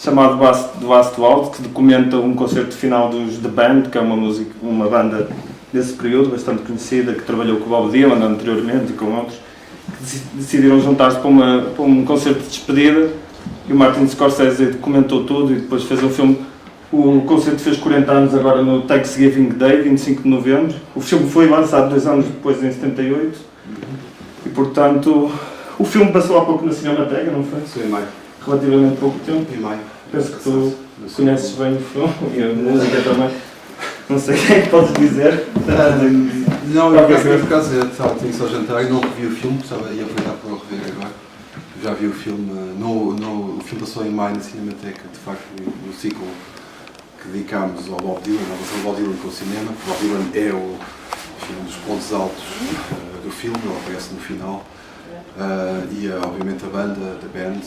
chamado The Last Waltz, que documenta um concerto final dos The Band, que é uma banda desse período, bastante conhecida, que trabalhou com o Bob Dylan anteriormente e com outros, que decidiram juntar-se para um concerto de despedida, e o Martin Scorsese documentou tudo e depois fez um filme. O concerto fez 40 anos agora no Thanksgiving Day, 25 de novembro. O filme foi lançado 2 anos depois, em 78, e portanto o filme passou há pouco na Cinemateca, não foi? Sim, em maio. Relativamente pouco tempo. Em maio. Penso que tu conheces bem o filme e a música também. Não sei o que é que podes dizer. Não, eu por acaso tinha só jantar e não revi o filme, ia aproveitar para o rever agora. Já vi o filme, o filme passou em maio na Cinemateca, de facto, no ciclo que dedicámos ao Bob Dylan, à relação do Bob Dylan com o cinema. O Bob Dylan é um dos pontos altos do filme, ele aparece no final. E obviamente a banda, The Band,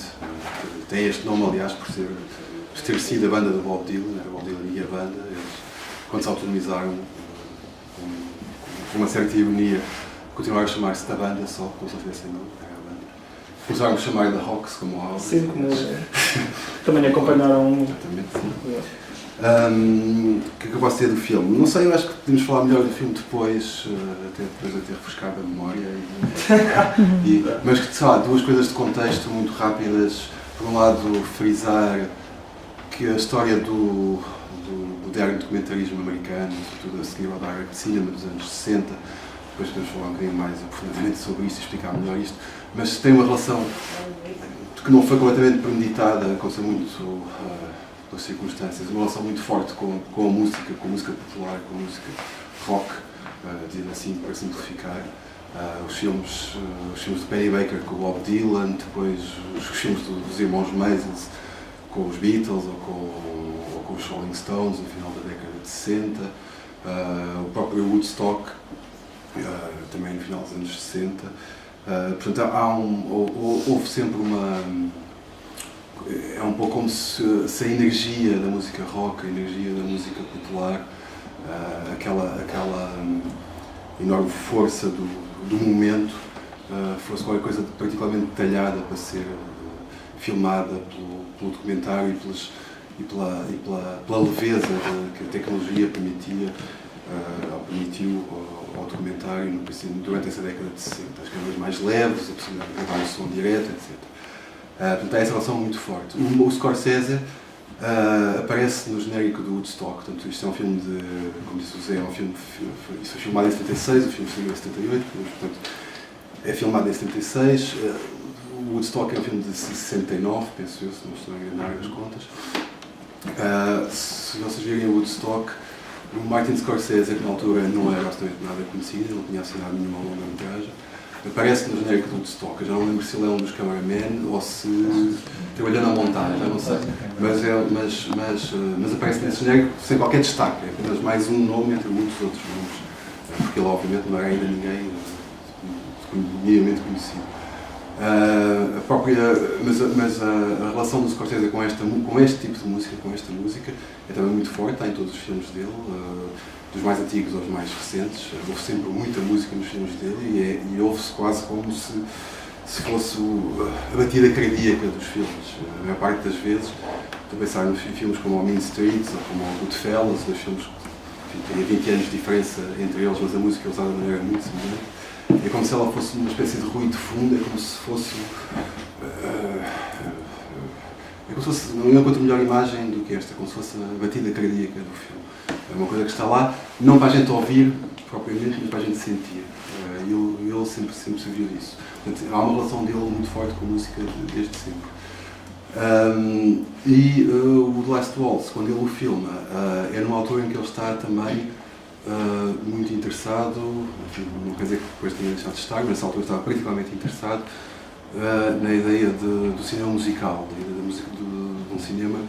tem este nome, aliás, por ter sido a banda do Bob Dylan, o Bob Dylan e a banda. Eles, quando se autonomizaram, com uma certa ironia, continuaram a chamar-se da banda só, como se não tivessem nome, era a banda. Começaram a chamar The Hawks, como a sim, como também acompanharam. Exatamente, sim. O que é que eu posso dizer do filme? Não sei, eu acho que podemos falar melhor do filme depois, até depois de ter refrescado a memória. Mas que, sei lá, duas coisas de contexto muito rápidas. Por um lado, frisar que a história do moderno documentarismo americano, sobretudo a seguir ao Direct Cinema dos anos 60, depois podemos falar um bocadinho mais aprofundadamente sobre isto e explicar melhor isto, mas tem uma relação que não foi completamente premeditada, aconteceu muito pelas circunstâncias, uma relação muito forte com a música popular, com a música rock, dizendo assim, para simplificar. Os filmes de Penny Baker com o Bob Dylan, depois os filmes dos irmãos Mason com os Beatles ou com os Rolling Stones no final da década de 60, o próprio Woodstock, também no final dos anos 60. Portanto, houve sempre é um pouco como se a energia da música rock, a energia da música popular, aquela enorme força do momento, fosse qualquer coisa particularmente detalhada para ser filmada pelo documentário e pela leveza que a tecnologia permitiu ao documentário durante essa década de 60. As câmeras mais leves, a possibilidade de gravar o som direto, etc. Portanto, há essa relação muito forte. O Scorsese aparece no genérico do Woodstock. Portanto, isto é um filme como disse o Zé, isso foi filmado em 76, o filme saiu em 78, portanto, é filmado em 76. O Woodstock é um filme de 69, penso eu, se não estou a enganar as contas. Se vocês virem o Woodstock, o Martin Scorsese, que na altura não era absolutamente nada conhecido, não tinha assinado nenhuma longa-metragem, aparece no genérico do Woodstock. Eu já não lembro se ele é um dos cameramen ou se trabalhou na montagem, já não sei. Mas aparece nesse genérico sem qualquer destaque, é apenas mais um nome entre muitos outros nomes, porque ele obviamente não era ainda ninguém minimamente conhecido. Mas a relação do Scorsese com este tipo de música, com esta música, é também muito forte, está em todos os filmes dele, dos mais antigos aos mais recentes. Houve sempre muita música nos filmes dele e ouve-se quase como se fosse a batida cardíaca dos filmes. A maior parte das vezes, estou a pensar em filmes como o Mean Streets ou como o Goodfellas, dois filmes que têm 20 anos de diferença entre eles, mas a música é usada de maneira muito semelhante. É como se ela fosse uma espécie de ruído fundo, é como se fosse. Não encontro melhor imagem do que esta, como se fosse a batida cardíaca do filme. É uma coisa que está lá, não para a gente ouvir propriamente, mas para a gente sentir. E ele sempre serviu disso. Portanto, há uma relação dele muito forte com a música desde sempre. O The Last Waltz, quando ele o filma, é numa altura em que ele está também muito interessado, não quer dizer que depois tenha deixado de estar, mas nessa altura estava particularmente interessado na ideia do cinema musical, da ideia da música de um cinema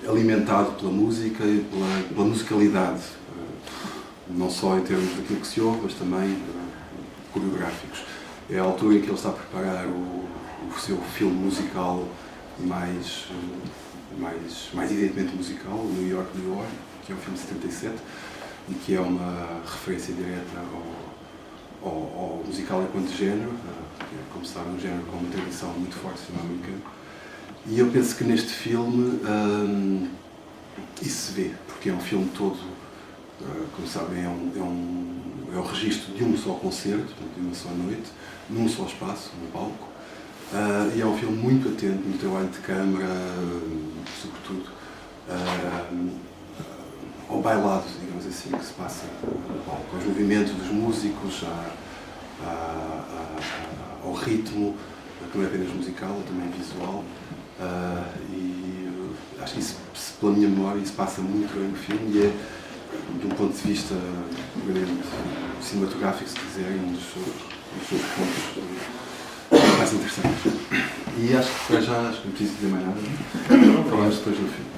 alimentado pela música e pela musicalidade, não só em termos daquilo que se ouve, mas também coreográficos. É a altura em que ele está a preparar o seu filme musical mais evidentemente musical, New York, que é um filme de 77 e que é uma referência direta ao musical enquanto género, que é, como se sabe, um género com uma tradição muito forte cinema americano. E eu penso que neste filme isso se vê, porque é um filme todo, como sabem, é um registro de um só concerto, de uma só noite, num só espaço, num palco. E é um filme muito atento no trabalho de câmara, sobretudo ao bailado, digamos assim, que se passa no palco, aos movimentos dos músicos, ao ritmo, que não é apenas musical, é também visual. E acho que isso, pela minha memória, isso passa muito bem no filme e é, de um ponto de vista cinematográfico, se quiserem, um dos seus pontos mais interessantes. E acho que para já, acho que não preciso dizer mais nada. Falamos depois do filme.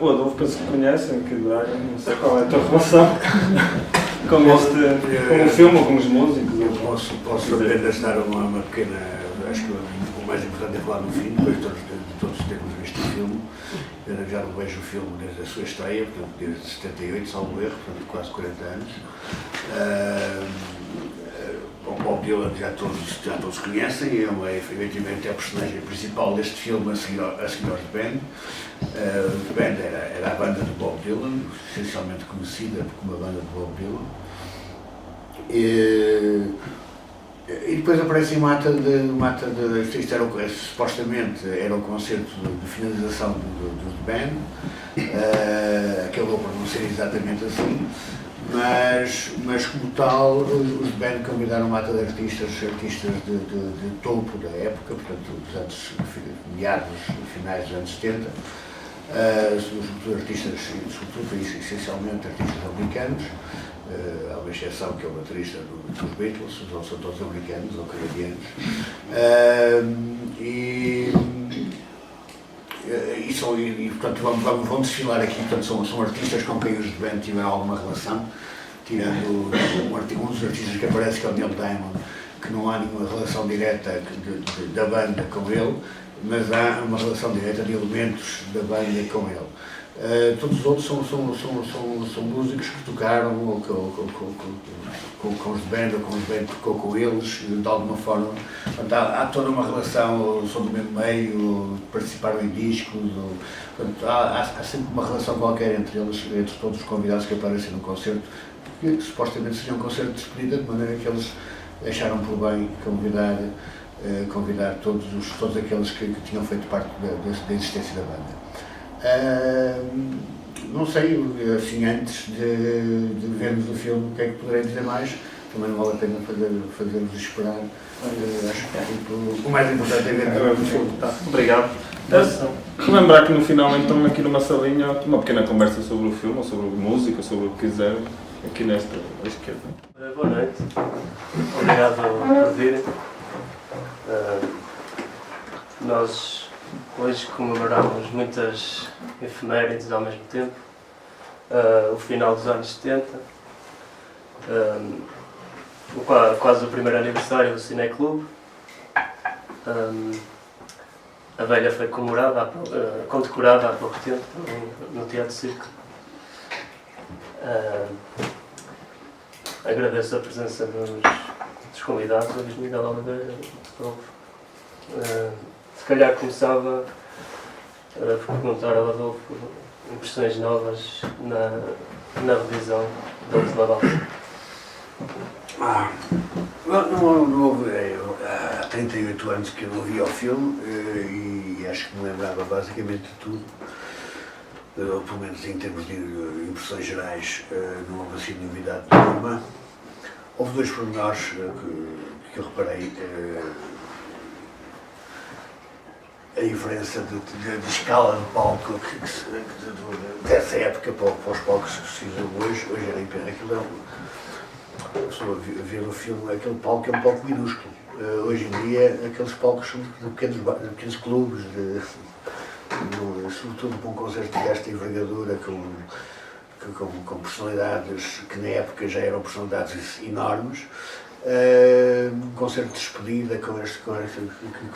O Adolfo, penso que conhecem, aqui do Braga, não sei qual é a tua relação com o filme ou com os músicos. Eu posso apenas dar uma pequena. Acho que o mais importante é falar no fim, depois de todos termos visto o filme. Eu já não vejo o filme desde a sua estreia, portanto, desde 78, salvo erro, portanto, quase 40 anos. O Bob Dylan já todos conhecem, efetivamente é a personagem principal deste filme a seguir aos The Band. The Band era a banda de Bob Dylan, essencialmente conhecida como a banda de Bob Dylan. E depois aparece uma ata de isto era, supostamente era o concerto de finalização do The Band, acabou por não ser exatamente assim, mas como tal, os The Band convidaram uma ata de artistas de topo da época, portanto, dos anos meados, finais dos anos 70, sobretudo artistas, sobretudo essencialmente artistas americanos. Há uma exceção que é o baterista dos Beatles, os outros são todos americanos ou canadianos. Portanto, vão desfilar aqui, portanto, são artistas com quem os The Band tiveram alguma relação, tirando um dos artistas que aparece, que é o Neil Diamond, que não há nenhuma relação direta da banda com ele, mas há uma relação direta de elementos da banda com ele. Todos os outros são músicos que tocaram com os The Band, ou com os The Band que tocou com eles, de alguma forma. Portanto, há toda uma relação, são do mesmo meio, participaram em discos, portanto, há sempre uma relação qualquer entre eles, entre todos os convidados que aparecem no concerto, que supostamente seria um concerto de despedida, de maneira que eles acharam por bem convidar todos aqueles que tinham feito parte da existência da banda. Não sei, assim, antes de vermos o filme, o que é que poderei dizer mais? Também não vale a pena fazer-vos esperar. Acho que o mais importante é ver o filme. Tá. Obrigado. Lembrar que no final, então, aqui numa salinha, uma pequena conversa sobre o filme, ou sobre música, sobre o que quiser, aqui nesta à esquerda. Boa noite. Obrigado por virem. Nós hoje comemoramos muitas efemérides ao mesmo tempo. O final dos anos 70, quase o primeiro aniversário do Cineclube. A velha foi condecorada há pouco tempo no Teatro Circo. Agradeço a presença dos convidados, o Luís Miguel Oliveira, se calhar começava por perguntar ao Adolfo impressões novas na revisão da última volta. Não houve, há 38 anos que eu não vi o filme e acho que me lembrava basicamente de tudo, ou pelo menos em termos de impressões gerais, não houve assim novidade nenhuma. Houve dois pormenores que eu reparei. A diferença de escala de palco dessa época para os palcos que se usam hoje era aquilo a pessoa ver o filme, aquele palco é um palco minúsculo. Hoje em dia aqueles palcos são de pequenos clubes, sobretudo para um concerto desta envergadura, com personalidades que na época já eram personalidades enormes. Um concerto de despedida que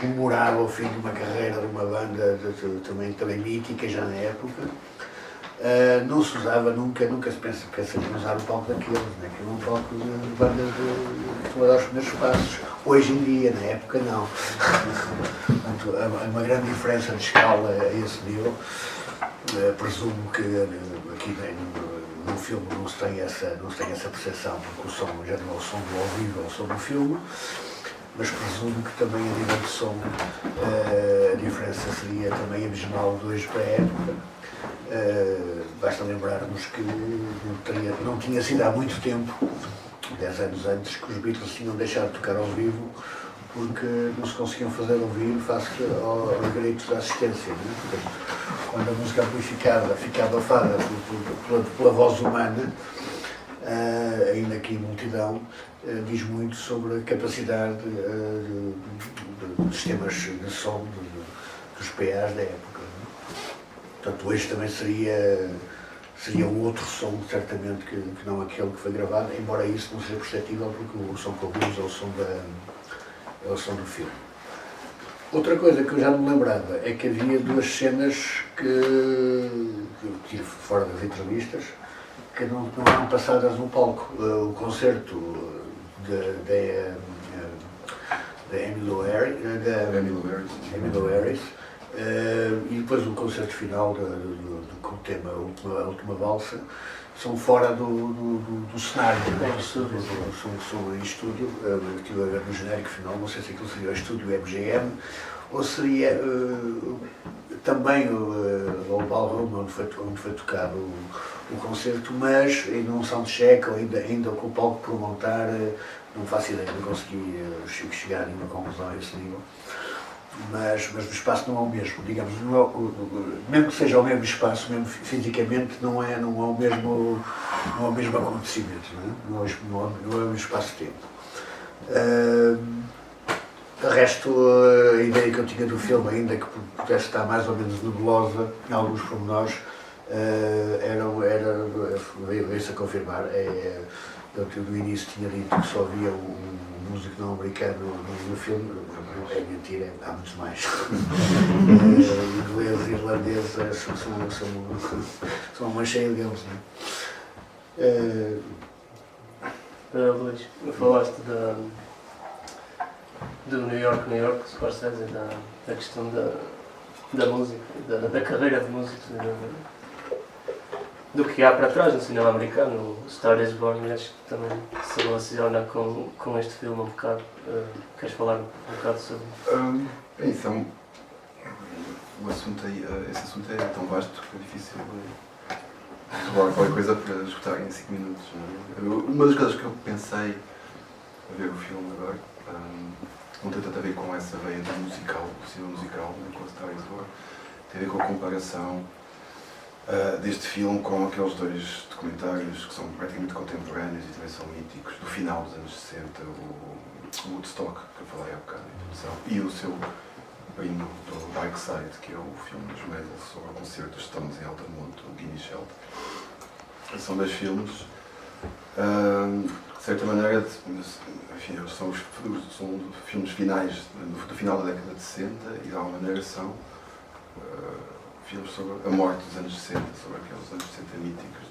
comemorava o fim de uma carreira de uma banda também mítica já na época. não se usava nunca se pensaria em usar o palco daqueles, né? Aquilo é um palco de bandas de explorar os primeiros passos. Hoje em dia, na época, não. Portanto, há uma grande diferença de escala a esse nível. Presumo que aqui no filme não se tem essa percepção, porque o som já não é o som do ao vivo, é o som do filme. Mas presumo que também a nível de som a diferença seria também abismal de hoje para a época. Basta lembrarmos que não tinha sido há muito tempo, 10 anos antes, que os Beatles tinham deixado de tocar ao vivo porque não se conseguiam fazer ouvir face aos direitos da assistência. Né? Portanto, quando a música amplificada fica abafada pela voz humana, ainda aqui em multidão, diz muito sobre a capacidade de sistemas de som dos PAs da época. Portanto, hoje também seria um outro som, certamente, que não aquele que foi gravado, embora isso não seja perceptível, porque o som que ouvimos é o som do filme. Outra coisa que eu já não me lembrava é que havia duas cenas que eu tive fora das entrevistas, que não eram passadas no palco. O concerto da Emmylou Harris, e depois o concerto final com o tema A Última Valsa, são fora do cenário, são em estúdio. Estive a ver no genérico final, não sei se aquilo seria o estúdio MGM ou seria também o ballroom onde foi tocado o concerto, mas ainda um soundcheck, ou ainda com o palco por montar, não faço ideia, não consegui chegar a nenhuma conclusão a esse nível. Mas o espaço não é o mesmo, digamos, mesmo que seja o mesmo espaço, mesmo fisicamente, não é o mesmo acontecimento, não é o mesmo espaço-tempo. De resto, a ideia que eu tinha do filme, ainda que pudesse estar mais ou menos nebulosa em alguns pormenores, veio-se a confirmar. Eu no início tinha dito que só havia um músico não americano no filme. É mentira, há muitos mais. Ingleses e irlandeses são uma cheia deles. Luís, falaste do New York, Scorsese, da questão da música, da carreira de músico, do que há para trás no cinema americano. O Star is Born, acho que também se relaciona com este filme um bocado. Queres falar um bocado sobre isso? Esse assunto é tão vasto que é difícil falar qualquer coisa para escutar em 5 minutos. Não é? Uma das coisas que eu pensei a ver o filme agora não tem tanto a ver com essa veia do musical, do cinema musical, com a Star is Born, tem a ver com a comparação deste filme com aqueles dois documentários que são praticamente contemporâneos e também são míticos, do final dos anos 60, o Woodstock, que eu falei há bocado na introdução, e o seu primo do Dark Side, que é o filme dos Beatles sobre o concerto dos Stones em Altamont, o Guinness Shelter. São dois filmes, de certa maneira, enfim, são filmes finais do final da década de 60 e de alguma maneira são filmes sobre a morte dos anos 60, sobre aqueles anos 60 míticos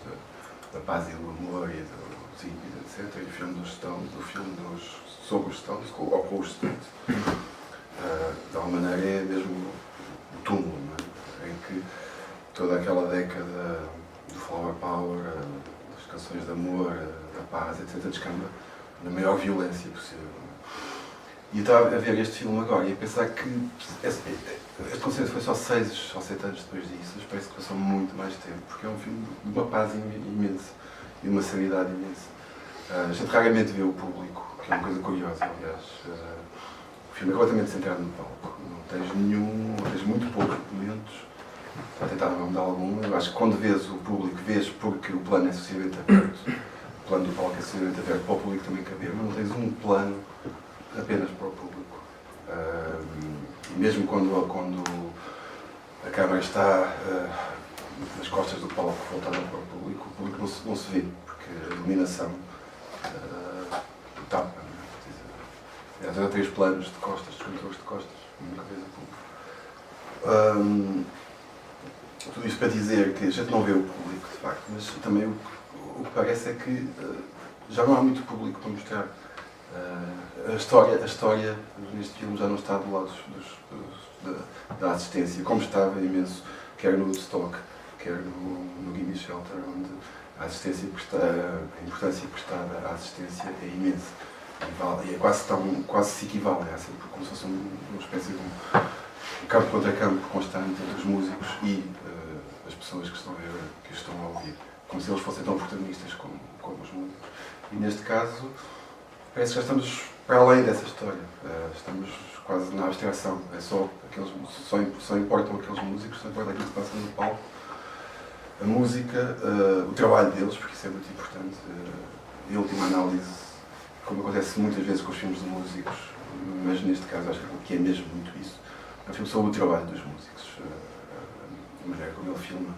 da paz e do amor e dos hippies, etc. E o filme dos Stones, sobre os Stones, ou com os Stones. De alguma maneira é mesmo o túmulo, não é? Em que toda aquela década do Flower Power, das canções de amor, da paz, etc., descamba na maior violência possível. E eu estava a ver este filme agora e a pensar que este concerto foi só 6 ou 7 anos depois disso, mas parece que passou muito mais tempo, porque é um filme de uma paz imensa e de uma seriedade imensa. A gente raramente vê o público, que é uma coisa curiosa, aliás. O filme é completamente centrado no palco, não tens muito poucos momentos, está a tentar não dar algum. Eu acho que quando vês o público, vês porque o plano é suficientemente aberto, o plano do palco é suficientemente aberto para o público também caber, mas não tens um plano apenas para o público. E mesmo quando a câmara está nas costas do palco voltada para o público não se vê, porque a iluminação tapa. Há 3 planos de costas, 2 contornos de costas, nunca vês a público. tudo isto para dizer que a gente não vê o público, de facto, mas também o que parece é que já não há muito público para mostrar. A história neste filme já não está do lado da assistência, como estava imenso, quer no Woodstock, quer no Gimme Shelter, onde a importância prestada à assistência é imensa. E é quase se equivale, é sempre como se fosse uma espécie de um campo contra campo constante entre os músicos e as pessoas que estão a ouvir, como se eles fossem tão protagonistas como os músicos. E neste caso, parece que já estamos para além dessa história, estamos quase na abstração, só importam aqueles músicos, só importa aquilo que se passa no palco, a música, o trabalho deles, porque isso é muito importante, em última análise, como acontece muitas vezes com os filmes de músicos, mas neste caso acho que é mesmo muito isso. É um filme sobre o trabalho dos músicos, a maneira como ele filma,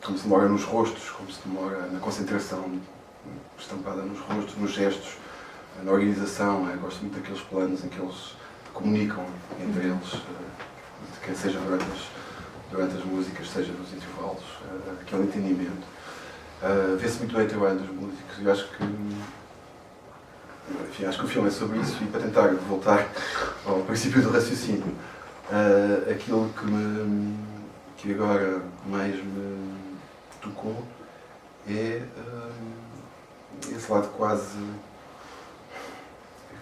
como se demora nos rostos, como se demora na concentração estampada nos rostos, nos gestos, na organização. Eu gosto muito daqueles planos em que eles comunicam entre eles, quer seja durante as músicas, seja nos intervalos, aquele entendimento. Vê-se muito bem o trabalho dos músicos e eu acho que o filme é sobre isso. E para tentar voltar ao princípio do raciocínio, aquilo que agora mais me tocou é esse lado quase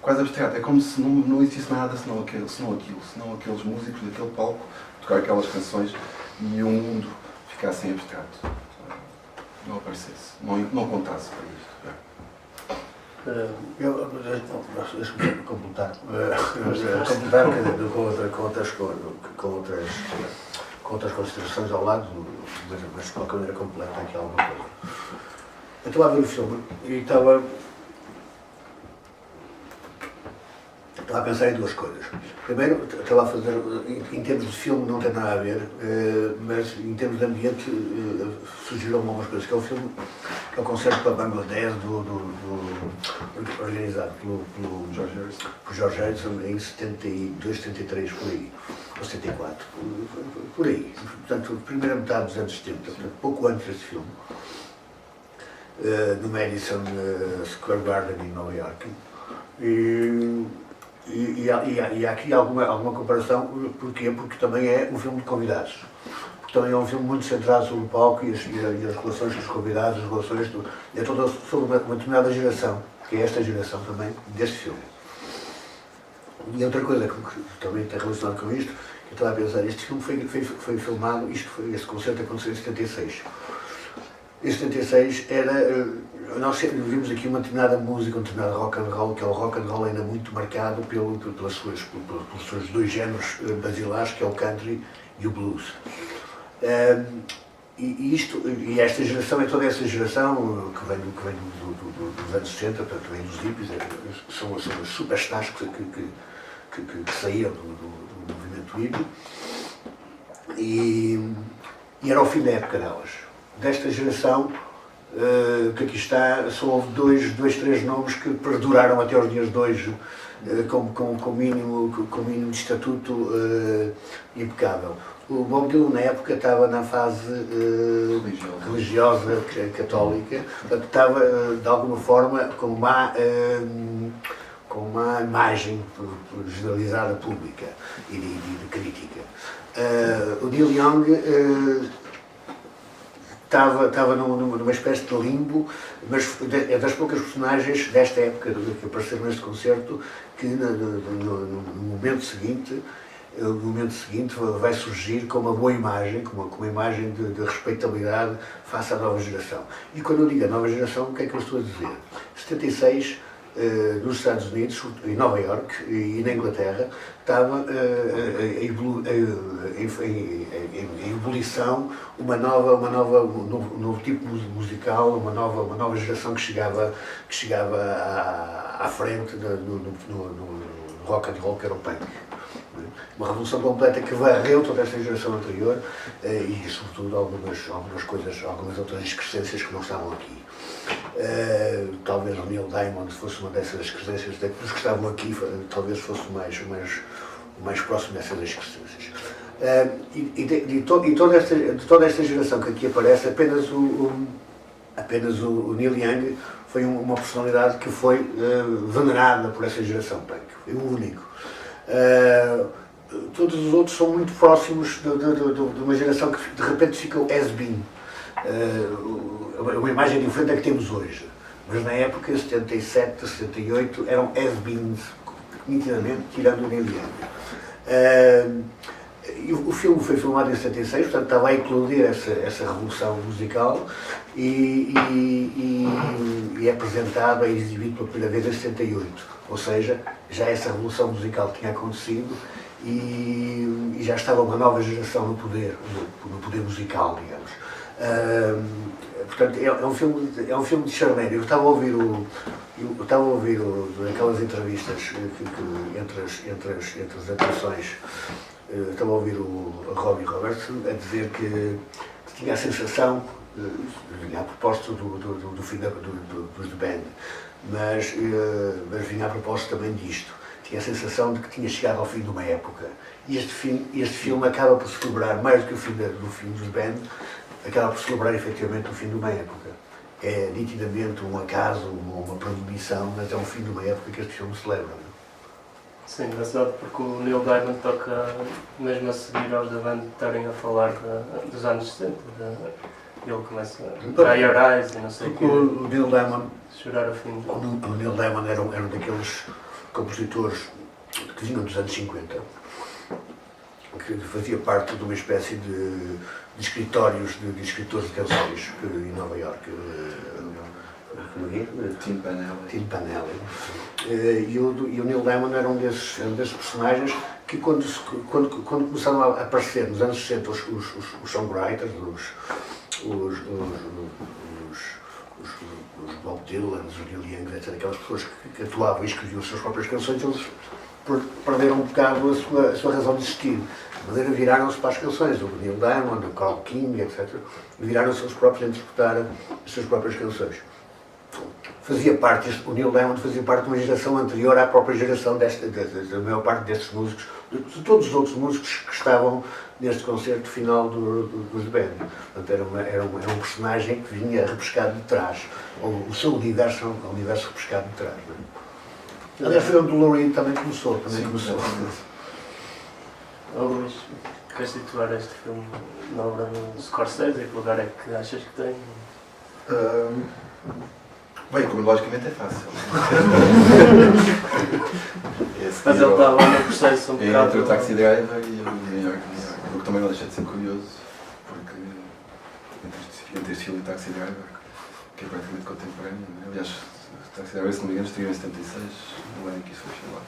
abstrato. É como se não existisse mais nada senão aqueles músicos daquele palco tocar aquelas canções e o mundo ficasse em abstrato, não aparecesse, não contasse para isto. Deixa-me completar. Com outras considerações ao lado, mas de qualquer maneira completa aqui alguma coisa. Eu estava a ver o filme e estava a pensar em duas coisas. Primeiro, estava a fazer, em termos de filme não tem nada a ver, mas em termos de ambiente surgiram algumas coisas, que é o filme, que é o concerto para Bangladesh, organizado pelo George Harrison em 72, 73, por aí, ou 74, por aí. Portanto, primeira metade dos anos 70, portanto, pouco antes deste filme, no Madison Square Garden em Nova York. E há aqui alguma comparação, porquê? Porque também é um filme de convidados. Porque também é um filme muito centrado sobre o palco e as relações com os convidados, as relações é toda sobre uma determinada geração, que é esta geração também deste filme. E outra coisa que também está relacionada com isto, que eu estava a pensar, este filme foi filmado, este concerto aconteceu em 76. Em 76 nós vimos aqui uma determinada música, um determinado rock and roll, que é o rock and roll ainda muito marcado pelos seus dois géneros basilares, que é o country e o blues. E esta geração é toda essa geração que vem dos anos 60, portanto vem dos hippies, são os superstars que saíram do movimento hippie, e era o fim da época delas. Desta geração que aqui está, só houve dois, três nomes que perduraram até os dias de hoje com mínimo de estatuto impecável. O Bob Dylan na época estava na fase religiosa católica, portanto estava de alguma forma com uma imagem generalizada pública e de crítica. O Neil Young estava numa espécie de limbo, mas é das poucas personagens desta época que apareceram neste concerto que no momento seguinte vai surgir com uma boa imagem, com uma imagem de respeitabilidade face à nova geração. E quando eu digo a nova geração, o que é que eu estou a dizer? 76, nos Estados Unidos, em Nova Iorque e na Inglaterra, estava em ebulição um novo tipo musical, uma nova geração que chegava à frente no rock and roll, que era o punk. Uma revolução completa que varreu toda esta geração anterior e, sobretudo, algumas outras excrescências que não estavam aqui. Talvez o Neil Diamond fosse uma dessas excrescências, dos que estavam aqui, talvez fosse o mais próximo dessas excrescências. De toda esta geração que aqui aparece, apenas o Neil Young foi uma personalidade que foi venerada por essa geração punk. Foi o único. Todos os outros são muito próximos de uma geração que de repente ficou has-been. Uma imagem diferente da que temos hoje. Mas na época, 77, 78, eram has-beens, nitidamente, tirando o Neil Young. O filme foi filmado em 76, portanto estava a eclodir essa revolução musical e é apresentado, é exibido pela primeira vez em 78. Ou seja, já essa revolução musical tinha acontecido e já estava uma nova geração no poder musical, digamos. Portanto, é um filme de charneiro. Eu estava a ouvir aquelas entrevistas entre as atuações. Estava a ouvir o Robbie Robertson a dizer que tinha a sensação, vinha a propósito do fim dos The Band, mas vinha a propósito também disto. Tinha a sensação de que tinha chegado ao fim de uma época. E este filme acaba por celebrar, mais do que o fim dos Band, acaba por celebrar efetivamente o fim de uma época. É nitidamente um acaso, uma premonição, mas é o fim de uma época que este filme celebra. Sim, engraçado porque o Neil Diamond toca mesmo a seguir aos da banda estarem a falar dos anos 60. Ele começa a Dry Your Eyes e não sei o quê. O Neil Diamond, Chorar a fim. o Neil Diamond era um daqueles compositores que vinham dos anos 50, que fazia parte de uma espécie de escritórios de escritores de canções em Nova Iorque. Tim Panelli. E o Neil Diamond era um desses personagens que quando começaram a aparecer nos anos 60 os songwriters, os Bob Dylan, os Neil Young, etc., aquelas pessoas que atuavam e escreviam as suas próprias canções, eles perderam um bocado a sua razão de existir. De maneira viraram-se para as canções, o Neil Diamond, o Carl King, etc., viraram-se eles próprios a interpretar as suas próprias canções. O Neil Diamond fazia parte de uma geração anterior à própria geração da maior parte destes músicos, de todos os outros músicos que estavam neste concerto final dos Band. Portanto, era um personagem que vinha repescado de trás, o seu universo é um universo repescado de trás. Não é? Aliás, foi onde o Lou Reed também começou. Luís, queres situar este filme na obra do Scorsese? Que lugar é que achas que tem? Bem, como logicamente é fácil. Mas ele estava no processo um bocado... Entre o Taxi Driver e o New York. O que também não deixa de ser curioso, porque entre este filme e o Taxi Driver, que é praticamente contemporâneo, né? Aliás, o Taxi Driver, se não me engano, estreou em 76, no ano em que isso foi filmado.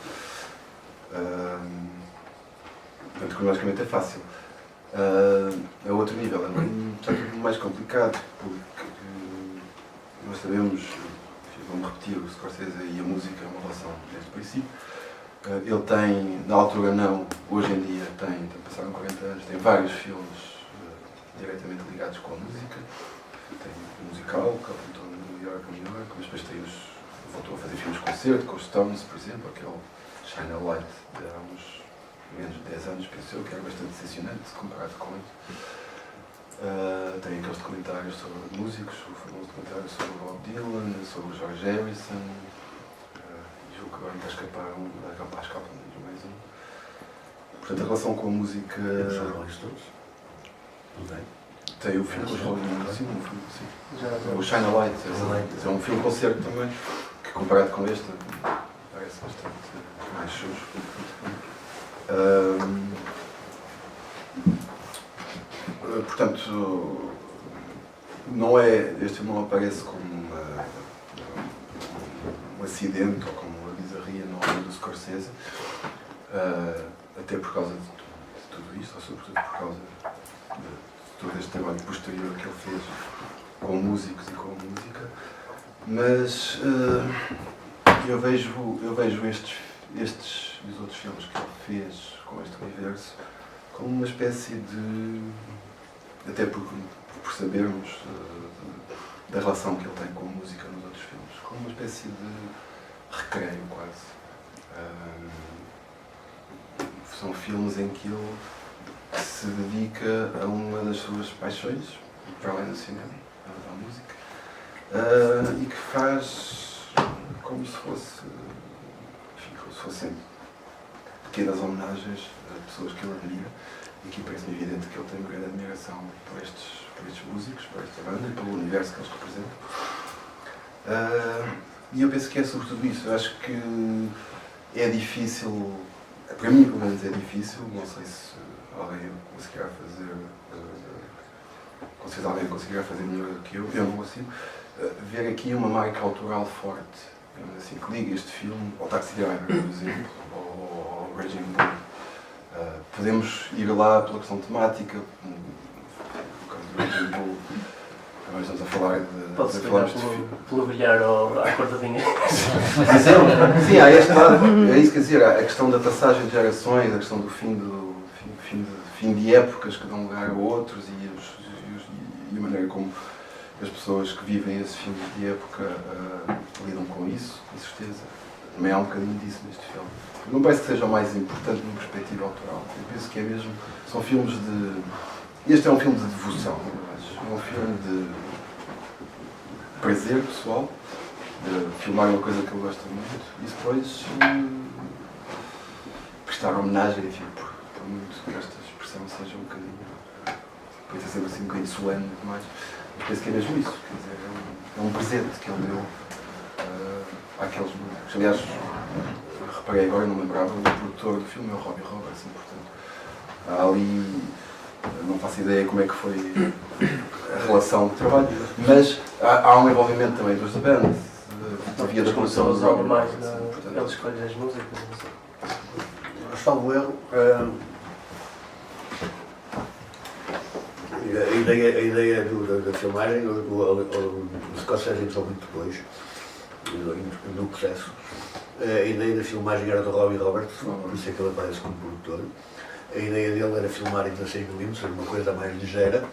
Portanto, cronologicamente é fácil. A outro nível, é mais complicado, porque nós sabemos, vamos repetir, o Scorsese e a música é uma relação desde o princípio. Ele tem, na altura não, hoje em dia passaram 40 anos, tem vários filmes diretamente ligados com a música. Tem o musical, que apontou no New York, mas depois voltou a fazer filmes de concerto, com os Stones, por exemplo, aquele Shine a Light de há uns menos de 10 anos, penso eu, que era bastante decepcionante comparado com isso. Tem aqueles documentários sobre músicos, o famoso documentário sobre o Bob Dylan, sobre o George Harrison, julgo que agora me está a escapar mais um. Portanto, a relação com a música... Tem o filme com os Rolling Stones, sim. O Shine a Light, é um filme concerto também, que comparado com este, parece bastante mais sujo. Portanto, este não aparece como um acidente ou como uma bizarria na obra do Scorsese, até por causa de tudo isto, ou sobretudo por causa de todo este trabalho posterior que ele fez com músicos e com música, mas eu vejo estes e os outros filmes que ele fez com este universo como uma espécie de, até por sabermos da relação que ele tem com a música nos outros filmes, como uma espécie de recreio quase. São filmes em que ele que se dedica a uma das suas paixões, para além do cinema, a música, e que faz como se fossem pequenas homenagens a pessoas que ele admira, e aqui parece-me evidente que ele tem uma grande admiração por estes músicos, por esta banda e pelo universo que eles representam. E eu penso que é sobretudo isso. Eu acho que é difícil, para mim pelo menos é difícil, não sei se alguém conseguirá fazer, se alguém conseguirá fazer melhor do que eu não consigo, ver aqui uma marca autoral forte, assim, que liga este filme ao Taxi Driver, por exemplo, ou ao Raging Bull. Podemos ir lá pela questão temática, no caso do Raging Bull, agora estamos a falar de... Pode-se pegar pelo brilhar ou à cor do dinheiro. Sim, há este lado, é isso que quer dizer, a questão da passagem de gerações, a questão do fim de épocas que dão lugar a outros e a maneira como as pessoas que vivem esse fim de época lidam com isso, com certeza. Também há um bocadinho disso neste filme. Não parece que seja o mais importante numa perspectiva autoral. Eu penso que é mesmo, são filmes de... Este é um filme de devoção, eu acho. É um filme de prazer pessoal, de filmar uma coisa que eu gosto muito e depois prestar homenagem, enfim, por muito que esta expressão seja um bocadinho, pode ser sempre assim um bocadinho solene e mais, mas penso que é mesmo isso, quer dizer, é um presente que ele deu àqueles músicos. Aliás, reparei agora, não me lembrava, o produtor do filme é o Robbie Robertson, portanto, há ali, não faço ideia como é que foi a relação de trabalho, mas há um envolvimento também dos The Band, via da produção do Robbie Robertson. Ele escolhe as músicas. Salvo erro, a ideia da filmagem, o Scorsese entrou muito depois, no processo. A ideia da filmagem era do Robbie Robertson, por isso é que ele aparece como produtor. A ideia dele era filmar em 16mm, uma coisa mais ligeira,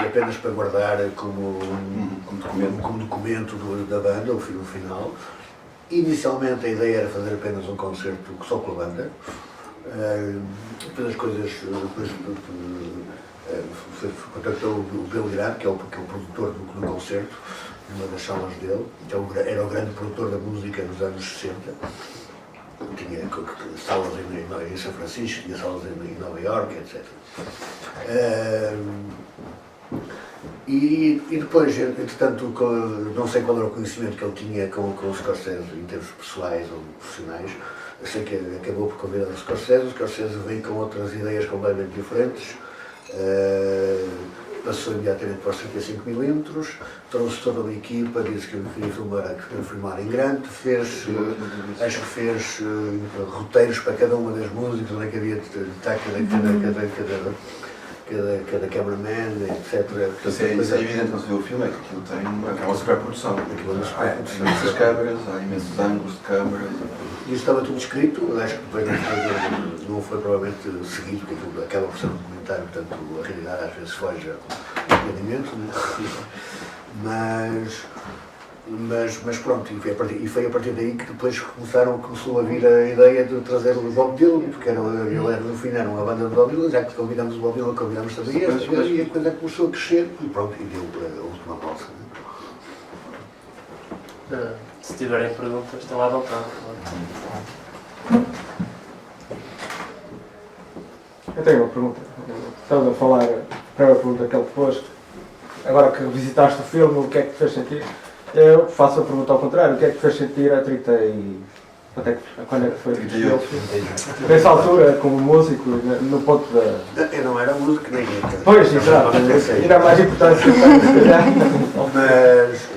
apenas para guardar como documento da banda, o filme final. Inicialmente a ideia era fazer apenas um concerto só com a banda. Depois as coisas. Contactou o Bill Grant, que é o produtor do concerto, numa das salas dele, que era o grande produtor da música nos anos 60. Tinha salas em São Francisco, tinha salas em Nova Iorque, etc. E depois, entretanto, não sei qual era o conhecimento que ele tinha com o Scorsese em termos pessoais ou profissionais. Eu sei que acabou por convidar o Scorsese veio com outras ideias completamente diferentes. Passou imediatamente para os 35mm, trouxe toda uma equipa, disse que queria filmar em grande, acho que fez roteiros para cada uma das músicas, onde é que havia de estar cada cameraman, etc. Isso é evidente quando se vê o filme, é que aquilo tem uma superprodução. Há imensas câmaras, há imensos ângulos de câmara. Isso estava tudo escrito, acho que depois não foi provavelmente seguido, porque aquilo acaba por ser um documentário, portanto a realidade às vezes foge ao entendimento, mas pronto, e foi a partir daí que depois começou a vir a ideia de trazer o Bob Dylan, porque no fim era uma banda de Bob Dylan, já que convidamos o Bob Dylan, convidamos também este, e a coisa começou a crescer e pronto, e deu a última pausa. Se tiverem perguntas, estão à vontade. Eu tenho uma pergunta. Estás a falar, a primeira pergunta que ele pôs, agora que visitaste o filme, o que é que te fez sentir? Eu faço a pergunta ao contrário, o que é que te fez sentir a 30 e... Quando é que foi? 38. Nessa altura, como músico, no ponto da... Eu não era músico nem eu. Pois, exato. Era mais importante que mas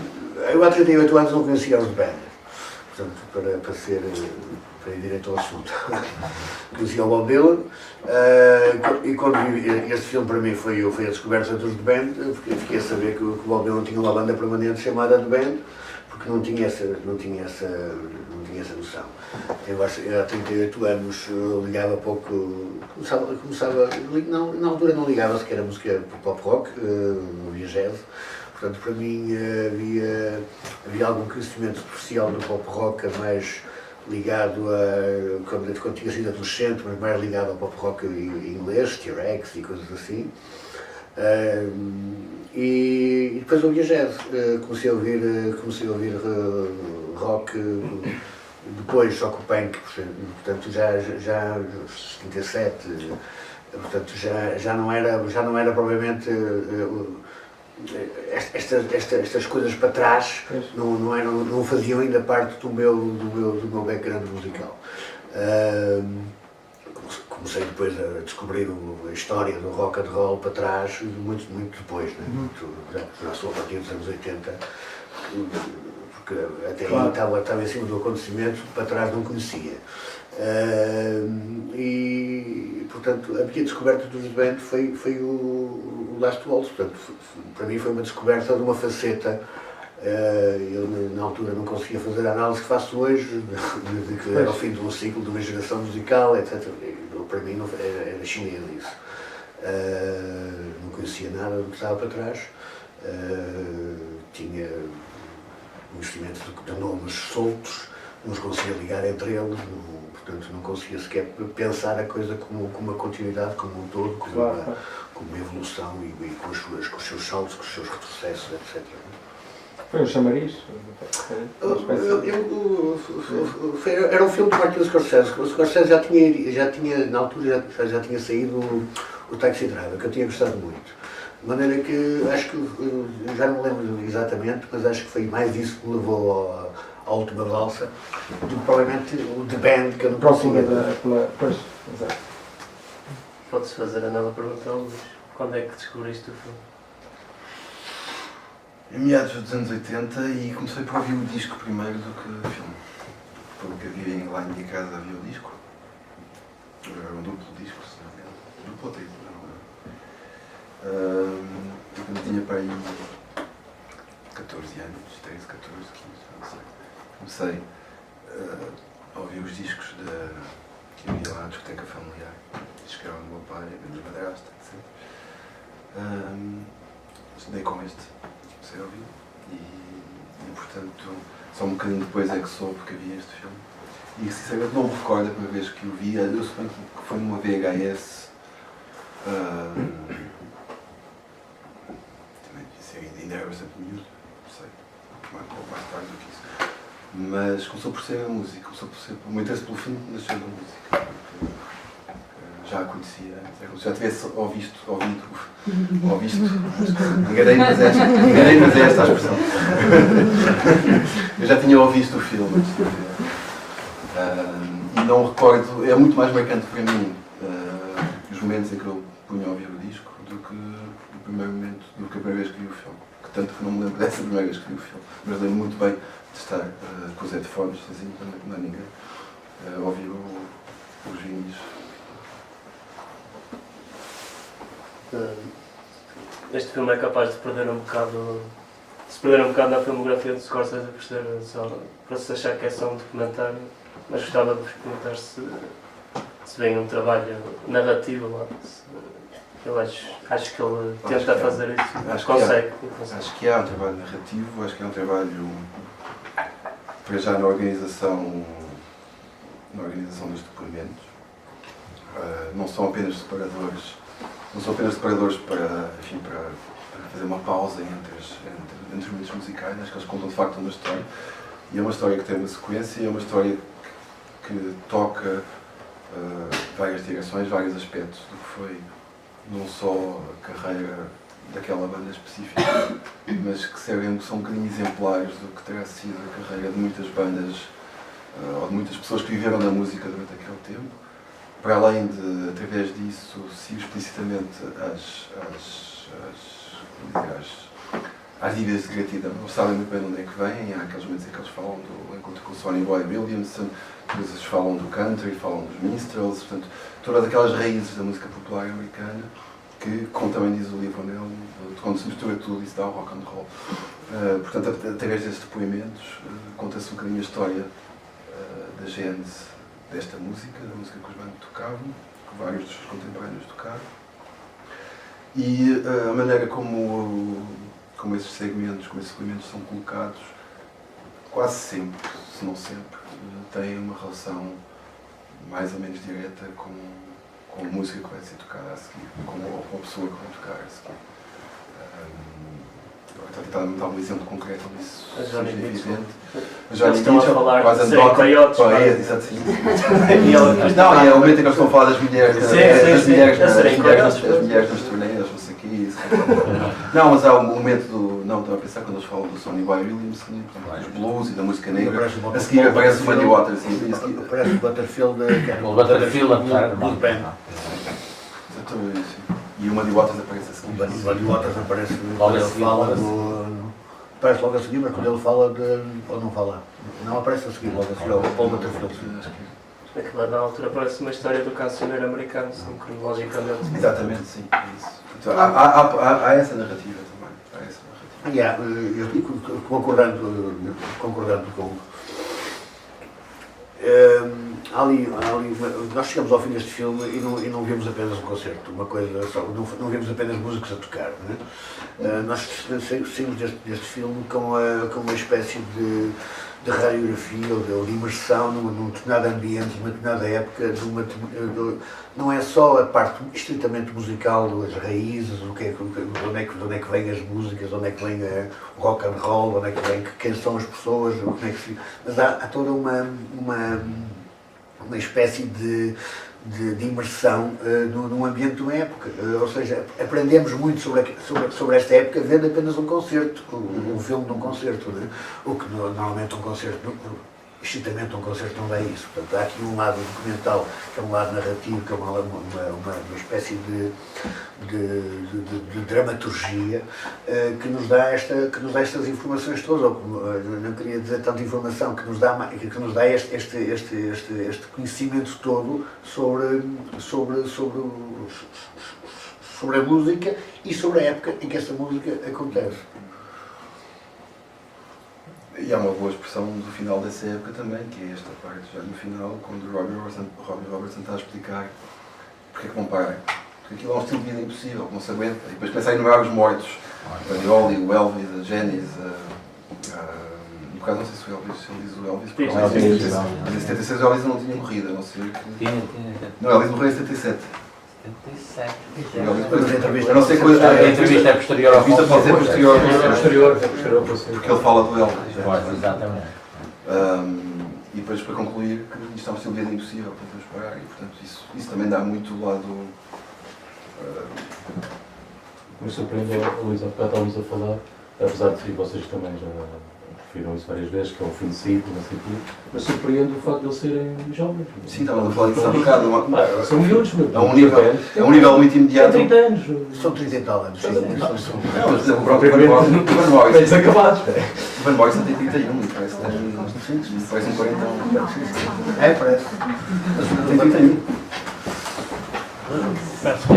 eu há 38 anos não conhecia os Band, portanto, para ir direto ao assunto. Conhecia o Bob Dylan, e quando vi este filme para mim foi a descoberta dos The Band, fiquei a saber que o Bob Dylan tinha uma banda permanente chamada The Band, porque não tinha essa noção. Eu há 38 anos ligava pouco, começava na altura não ligava sequer a música pop rock, não via jazz. Portanto, para mim havia algum conhecimento especial do pop rock ligado a, quando tinha sido adolescente, mas mais ligado ao pop rock inglês, T-Rex e coisas assim. E depois ouvi jazz, comecei a ouvir rock depois, só que o punk, portanto já 77, portanto já não era provavelmente estas coisas para trás, não faziam ainda parte do meu background musical. Comecei depois a descobrir a história do rock and roll para trás, muito depois, né? Já sou a partir dos anos 80, porque até aí estava em cima do acontecimento, para trás não conhecia. E, portanto, a minha descoberta dos band foi o Last Waltz. Portanto, para mim foi uma descoberta de uma faceta. Eu na altura não conseguia fazer a análise que faço hoje, de que era o fim de um ciclo, de uma geração musical, etc. Para mim não, era chinês isso. Não conhecia nada do que estava para trás. Tinha um investimento de nomes soltos, não os conseguia ligar entre eles, portanto não conseguia sequer pensar a coisa como uma continuidade, como um todo, como uma evolução e com os seus saltos, com os seus retrocessos, etc. Foi um chamariz? Era um filme de Martin Scorsese. O Scorsese já tinha na altura já tinha saído o Taxi Driver, que eu tinha gostado muito. De maneira que acho que, já não lembro exatamente, mas acho que foi mais isso que me levou à última valsa do que provavelmente o The Band, que eu não Próxima conseguia. Pois, exato. Podes fazer a nova pergunta, Luís. Quando é que descobriste o filme? Em meados dos anos 80 e comecei por ouvir o disco primeiro do que o filme. Porque havia lá em minha casa havia o disco. Era um duplo disco, se não me engano. Duplo ou triplo, não lembro. Eu tinha para aí 14 anos, 13, 14, 15, não sei. Comecei a ouvir os discos que havia lá na discoteca familiar. Discos que eram do meu pai, da minha madrasta, etc. Estudei com este. Comecei a ouvir e portanto só um bocadinho depois é que soube que havia este filme e sinceramente não me recordo a primeira vez que o vi. Eu suponho que foi numa VHS, também ainda era bastante miúdo, não sei, mais tarde do que isso, mas começou por ser a música, começou por ser o meu interesse pelo filme nasceu da música. Já a conhecia antes, já tivesse ouvido, enganei-me, mas é esta a expressão. Eu já tinha ouvido o filme antes de ver. E não recordo, é muito mais marcante para mim os momentos em que eu punha a ouvir o disco do que o primeiro momento, do que a primeira vez que vi o filme. Que tanto que não me lembro dessa primeira vez que vi o filme, mas lembro muito bem de estar com os headphones, sozinho, não há ninguém, a ouvir os vinis. Este filme é capaz de se perder um bocado na filmografia de Scorsese por ser só, para se achar que é só um documentário, mas gostava de vos perguntar se vem um trabalho narrativo lá. Eu acho que ele tenta fazer isso, consegue. Acho que há um trabalho narrativo, acho que é um trabalho para já na organização dos depoimentos. Não são apenas separadores para fazer uma pausa entre os momentos musicais. Acho que eles contam de facto uma história, e é uma história que tem uma sequência, é uma história que toca várias direções, vários aspectos do que foi não só a carreira daquela banda específica, mas que são um bocadinho exemplares do que terá sido a carreira de muitas bandas ou de muitas pessoas que viveram da música durante aquele tempo. Para além de, através disso, seguir explicitamente às dívidas de gratidão. Eles sabem muito bem de onde é que vêm. Há aqueles momentos em que eles falam do encontro com o Sonny Boy Williamson, depois eles falam do country, falam dos minstrels, portanto, todas aquelas raízes da música popular americana que, como também diz o Lee Vanell, quando se mistura tudo, isso dá o rock and roll. Portanto, através desses depoimentos, conta-se um bocadinho a história da gênese desta música, da música que os bandos tocavam, que vários dos seus contemporâneos tocaram, e a maneira como esses segmentos, como esses depoimentos são colocados, quase sempre, se não sempre, tem uma relação mais ou menos direta com a música que vai ser tocada a seguir, com a pessoa que vai tocar a seguir. Estou a tentar dar um exemplo concreto onde isso seja evidente. Eles estão a falar de serem anedota, coiotes, exatamente. Não, e é o momento em que eles estão a falar das mulheres, das mulheres nas turneiras, não sei o que, isso. Não, mas há o momento do... Não, estava a pensar quando eles falam do Sonny Boy Williams, dos blues e da música negra. A seguir aparece o Muddy Waters. Parece o Butterfield O Butterfield, Blues Band. Exatamente. E o Muddy Waters aparece a seguir. O Muddy Waters aparece Logo quando a ele seguir, fala logo a do... Aparece logo a seguir, mas quando ele fala de... ou não fala. Não aparece a seguir, logo a seguir ao Paul Butterfield. Naquela na altura parece uma história do cancioneiro americano, assim, cronologicamente. Exatamente, sim. É isso. Então, há essa narrativa também. Há essa narrativa. Yeah, eu digo, concordando com... nós chegamos ao fim deste filme e não vimos apenas um concerto, uma coisa só, não vimos apenas músicos a tocar, né? Nós saímos deste filme com uma espécie de radiografia ou de imersão num determinado ambiente, numa determinada época, não é só a parte estritamente musical, as raízes, onde é que vêm as músicas, onde é que vem o rock and roll, onde é que vem, quem são as pessoas, mas há toda uma espécie de imersão num ambiente de uma época, ou seja, aprendemos muito sobre esta época vendo apenas um concerto, um filme de um concerto, né? O que normalmente um concerto, estritamente um concerto não dá isso. Portanto, há aqui um lado documental, que é um lado narrativo, que é uma espécie de dramaturgia que nos dá estas informações todas, ou não queria dizer tanta informação, que nos dá este conhecimento todo sobre a música e sobre a época em que essa música acontece. E há uma boa expressão do final dessa época também, que é esta parte, já no final, quando o Robbie Robertson está a explicar porque é que vão parar. Porque aquilo é um estilo de vida impossível, que não se aguenta. E depois começa a enumerar os mortos. O Eddie o Elvis, a Janis, no caso não sei se ele diz o Elvis, porque em 76 o Elvis não tinha morrido, a não ser que... Não, o Elvis morreu em 77. 77. Eu não sei coisa. A entrevista é posterior ao concerto. Pode ser posterior. Porque ele fala do Elvis. Exatamente. E depois para concluir que isto é um estilo de vida impossível, podemos parar, e portanto isso também dá muito o lado. Me surpreendeu a Luísa a falar, apesar de vocês também já referiram isso várias vezes, que é um fim de ciclo, não sei o quê, mas surpreende o facto de eles serem jovens. Sim, estava a falar disso há bocado. São miúdos, mas é um nível muito imediato. 30 anos. São 30 e tal anos. Não, mas o Propriamente Van Morrison. bem acabados. O Van Morrison tem 31, parece um 40. É, parece. Tem 31. Penso que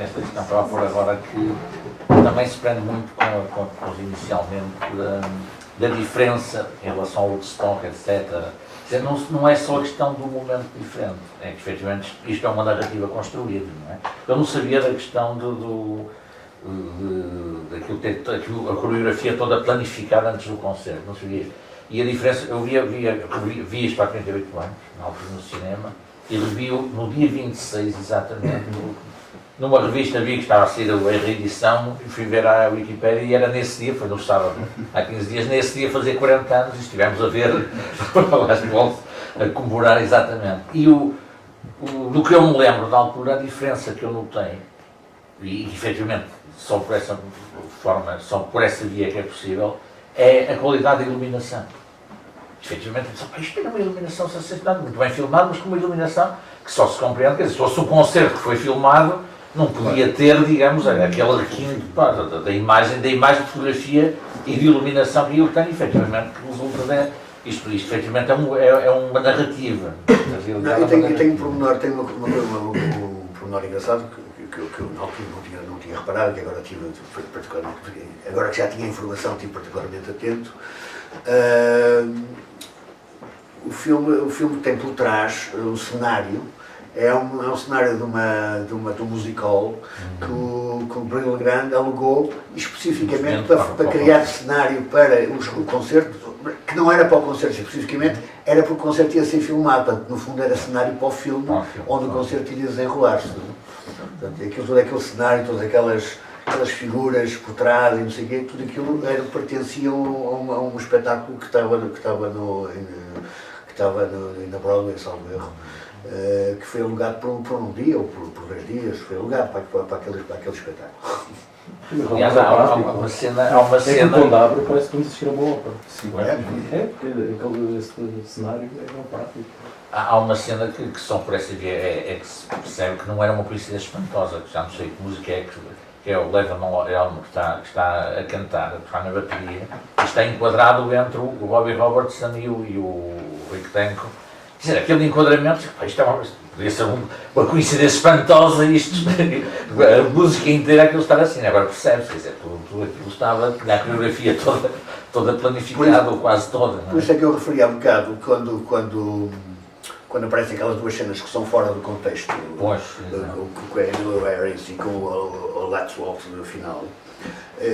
esta questão para pôr agora que também se prende muito com a coisa inicialmente da diferença em relação ao Woodstock, etc. Quer dizer, não é só a questão do momento diferente, é que efetivamente isto é uma narrativa construída, não é? Eu não sabia da questão daquilo, a coreografia toda planificada antes do concerto, não sabia. E a diferença, eu vi isto há 38 anos, na altura no cinema, e revi-o no dia 26, exatamente, numa revista vi que estava a sair a reedição, e fui ver a Wikipédia e era nesse dia, foi no sábado, há 15 dias, nesse dia fazia 40 anos e estivemos a ver, a comemorar exatamente. E do que eu me lembro da altura, a diferença que eu notei, e efetivamente só por essa forma, só por essa via que é possível, é a qualidade da iluminação. Efetivamente, isto era uma iluminação sensacional, muito bem filmado, mas com uma iluminação que só se compreende, quer dizer, se fosse um concerto que foi filmado, não podia ter, digamos, aquele requinte da imagem, de fotografia e de iluminação que eu tenho, efetivamente, que resulta isto efetivamente é uma narrativa. Eu tenho um pormenor engraçado que eu na altura não tinha reparado, que agora tive particularmente, agora que já tinha informação, estive particularmente atento. O filme tem por trás o cenário. É um cenário de um musical que o Bruno Legrand alugou especificamente para criar cenário para o concerto, que não era para o concerto especificamente, era porque o concerto ia ser filmado, portanto, no fundo era cenário para o filme, onde o concerto ia desenrolar-se. Portanto, todo aquele cenário, todas aquelas figuras por trás e não sei o quê, tudo aquilo pertencia a um espetáculo que estava na Broadway, salvo erro, que foi alugado por um dia ou por 2 dias, foi alugado para aquele espetáculo. Aliás, há uma cena. É que o Pão de Abra parece que vamos assistir a uma ópera. Sim. Porque esse cenário é não prático. Há uma cena que só por essa via é que se percebe que não era uma coincidência espantosa, que já não sei que música é que é o Levin Elmo que está a cantar, a tocar na bateria, e está enquadrado entre o Bobby Robertson e o Rick Danko. Quer dizer, aquele enquadramento, isto podia ser uma coincidência espantosa, a música inteira aquilo estar assim, agora percebe-se, quer dizer, tudo aquilo estava, tinha a coreografia toda planificada, ou quase toda. Não é? Por isso é que eu referi há bocado, quando aparecem aquelas 2 cenas que são fora do contexto, Pois, com a Emily Harris e com o Let's Waltz no final,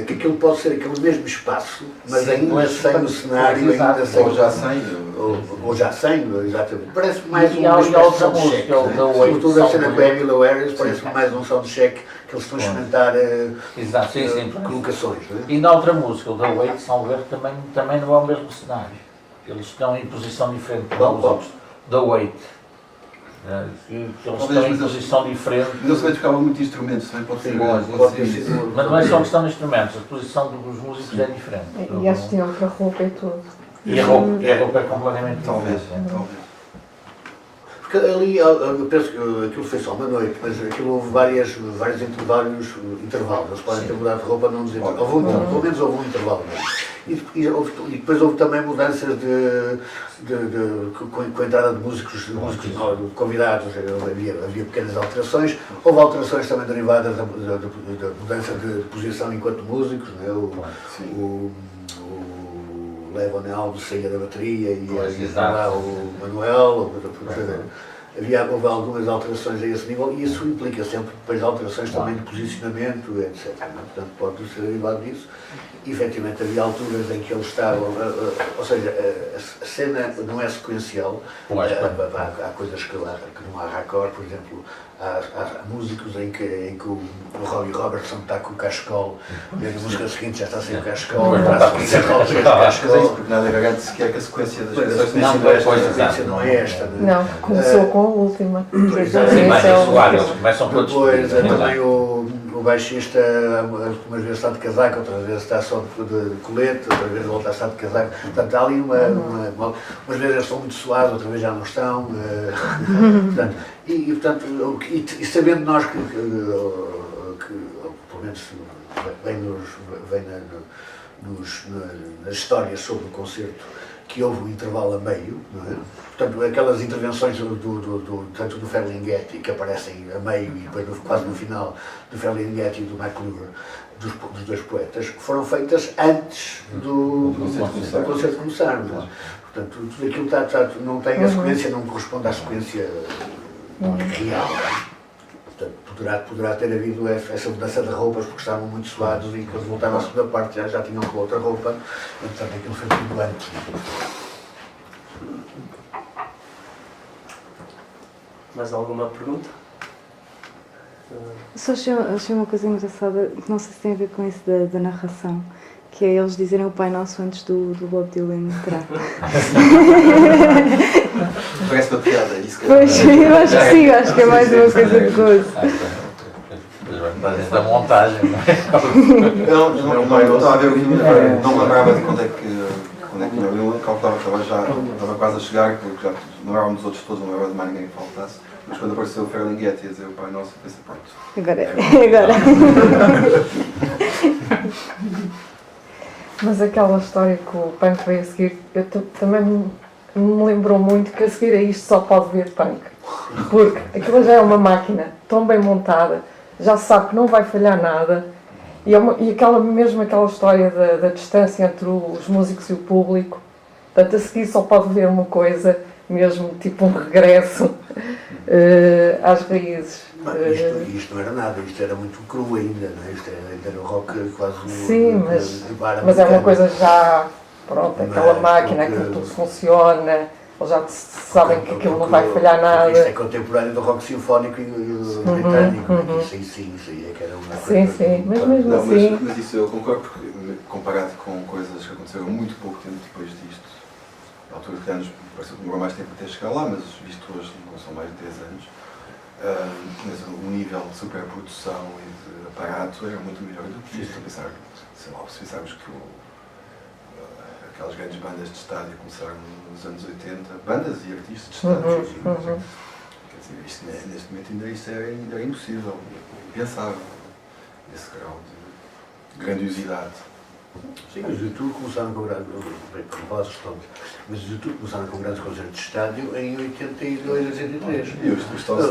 que aquilo pode ser aquele mesmo espaço, mas sim, ainda sem o cenário, ainda sem... Ou já sem. Ou já sem, exatamente. Parece mais E uma há espécie de outra soundcheck. música, o The Wait, Sobretudo a cena Sound com a Emily Harris, parece mais um soundcheck que eles estão a experimentar exato, sim. colocações. Não é? E na outra música, o The Wait, Salver, também não é o mesmo cenário. Eles estão em posição diferente dos outros. The Wait. Eles estão em posição diferente. Mas eles também tocavam muito instrumentos, também pode ser igual. Mas não é só questão de instrumentos, a posição dos músicos é diferente. E acho que tinham outra roupa e tudo. E a roupa é completamente Talvez, diferente. talvez. Porque ali, eu penso que aquilo foi só uma noite, mas aquilo houve vários intervalos. Eles podem ter mudado de roupa, não dizer. Pelo menos houve um intervalo. E depois houve também mudanças com a entrada de músicos convidados, havia pequenas alterações. Houve alterações também derivadas da mudança de posição enquanto músicos, né? O Levon Alves saía da bateria e ia lá o Manuel. Houve algumas alterações a esse nível e isso implica sempre depois alterações também de posicionamento, etc. Portanto, pode ser derivado disso. E, efetivamente, havia alturas em que eles estavam, ou seja, a cena não é sequencial, há coisas que não há raccord, por exemplo, há músicos em que o Robbie Robertson está com o cachecol e a música seguinte já está sem o cachecol, Porque nada garante sequer que a sequência das canções tenha sido a esta. sequência não é esta. Não, começou com a última. Sim, mas eles começam todos. Depois também o baixista umas vezes está de casaco, outras vezes está só de colete, outras vezes volta a estar de casaco. Portanto, há ali umas vezes eles estão muito suados, outras vezes já não estão. E sabendo nós que pelo menos vem nas histórias sobre o concerto, que houve um intervalo a meio, não é? Portanto, aquelas intervenções tanto do Ferlinghetti, que aparecem a meio e depois quase no final do Ferlinghetti e do McClure, dos 2 poetas, foram feitas antes do concerto começar. Não é? Portanto, tudo aquilo não tem a sequência, não corresponde à sequência real. Portanto, poderá ter havido essa mudança de roupas porque estavam muito suados e quando voltaram à segunda parte já tinham com outra roupa, portanto aquilo foi tudo antes. Mais alguma pergunta? Só achei uma coisa engraçada, que não sei se tem a ver com isso da narração, que é eles dizerem o Pai Nosso antes do Bob Dylan entrar. Parece uma piada, isso que Pois, eu acho que sim, acho que é mais uma coisa de gozo. Da montagem, não é? Eu estava a ver o filme, não me lembrava de quando é que eu calculava que estava quase a chegar, porque já não lembrava dos outros todos, não lembrava de mais ninguém que faltasse. Mas quando apareceu o Ferlinghetti a dizer o Pai Nosso, eu pensei, pronto. Agora. Mas aquela história que o punk veio a seguir, também me lembrou muito que a seguir a isto só pode ver punk. Porque aquilo já é uma máquina tão bem montada, já se sabe que não vai falhar nada. E aquela história da distância entre os músicos e o público. Portanto, a seguir só pode ver uma coisa, mesmo tipo um regresso às raízes. Isto não era nada, isto era muito cru ainda, não é? Isto era rock quase sim, mas é uma coisa já Pronto, aquela Mas, máquina, porque- que tudo funciona, eles já sabem que aquilo não vai falhar nada. Isto é contemporâneo do rock sinfónico e britânico. Isso aí é que era uma Sim, coisa. sim, mas mesmo Não, assim. mas isso eu concordo, porque comparado com coisas que aconteceram muito pouco tempo depois disto, na altura de anos, pareceu que demorou mais tempo até chegar lá, mas visto hoje não são mais de 10 anos, mas o nível de superprodução e de aparato era muito melhor do que isto. Pensar, sei lá, se pensarmos que aquelas grandes bandas de estádio começaram nos anos 80, bandas e artistas de estádio, quer dizer, isto, neste momento ainda isto era impossível, impensável, esse grau de grandiosidade. Sim, mas os YouTube começaram com grandes, mas os YouTube começaram com grandes concertos de estádio em 82, 83. E os Stones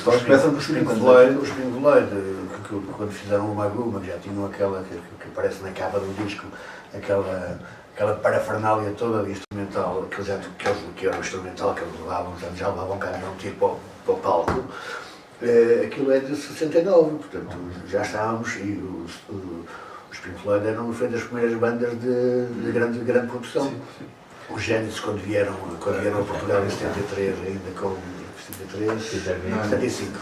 começam por Os Pink Floyd, quando fizeram uma Guma, já tinham aquela que aparece na capa do disco, aquela parafernália toda de instrumental, que era o instrumental que eles levavam, já levavam um caminhão de tiro para o palco. Aquilo é de 69, portanto já estávamos, e os Pink Floyd eram uma das primeiras bandas de grande produção. Sim. Os Genesis, quando vieram a Portugal em 73, ainda com 75.